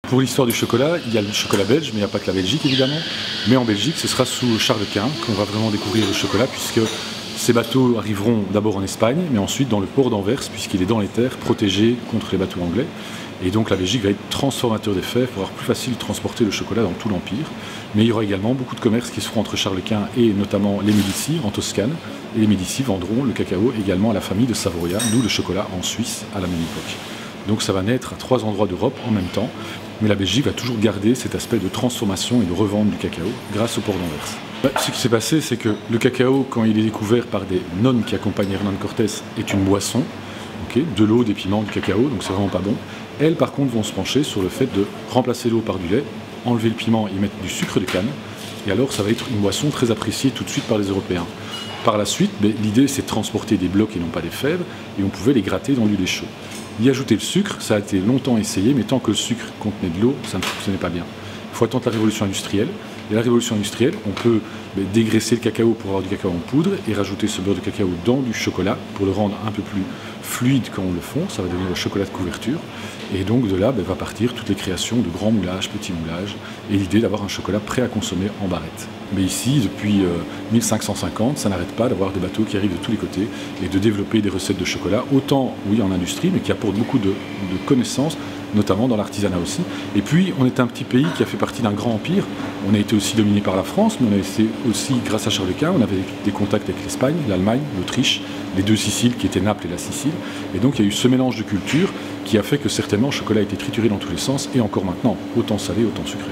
Pour l'histoire du chocolat, il y a le chocolat belge, mais il n'y a pas que la Belgique évidemment. Mais en Belgique, ce sera sous Charles Quint qu'on va vraiment découvrir le chocolat, puisque ces bateaux arriveront d'abord en Espagne, mais ensuite dans le port d'Anvers, puisqu'il est dans les terres, protégé contre les bateaux anglais. Et donc la Belgique va être transformateur des fèves pour avoir plus facile de transporter le chocolat dans tout l'Empire. Mais il y aura également beaucoup de commerces qui se feront entre Charles Quint et notamment les Médicis en Toscane. Et les Médicis vendront le cacao également à la famille de Savoia, d'où le chocolat en Suisse à la même époque. Donc ça va naître à 3 endroits d'Europe en même temps. Mais la Belgique va toujours garder cet aspect de transformation et de revente du cacao grâce au port d'Anvers. Ce qui s'est passé, c'est que le cacao, quand il est découvert par des nonnes qui accompagnent Hernán Cortés, est une boisson. De l'eau, des piments, du cacao, donc c'est vraiment pas bon. Elles, par contre, vont se pencher sur le fait de remplacer l'eau par du lait, enlever le piment, y mettre du sucre de canne, et alors ça va être une boisson très appréciée tout de suite par les Européens. Par la suite, l'idée c'est de transporter des blocs et non pas des fèves, et on pouvait les gratter dans du lait chaud. Y ajouter le sucre, ça a été longtemps essayé, mais tant que le sucre contenait de l'eau, ça ne fonctionnait pas bien. Il faut attendre la révolution industrielle. Et la révolution industrielle, on peut dégraisser le cacao pour avoir du cacao en poudre et rajouter ce beurre de cacao dans du chocolat pour le rendre un peu plus fluide quand on le fond. Ça va devenir le chocolat de couverture. Et donc de là va partir toutes les créations de grands moulages, petits moulages et l'idée d'avoir un chocolat prêt à consommer en barrette. Mais ici, depuis 1550, ça n'arrête pas d'avoir des bateaux qui arrivent de tous les côtés et de développer des recettes de chocolat, autant oui en industrie, mais qui apportent beaucoup de connaissances, notamment dans l'artisanat aussi. Et puis, on est un petit pays qui a fait partie d'un grand empire. On a été aussi dominé par la France, mais on a été aussi, grâce à Charles Quint, on avait des contacts avec l'Espagne, l'Allemagne, l'Autriche, les deux Siciles qui étaient Naples et la Sicile. Et donc, il y a eu ce mélange de cultures qui a fait que certainement le chocolat a été trituré dans tous les sens, et encore maintenant, autant salé, autant sucré.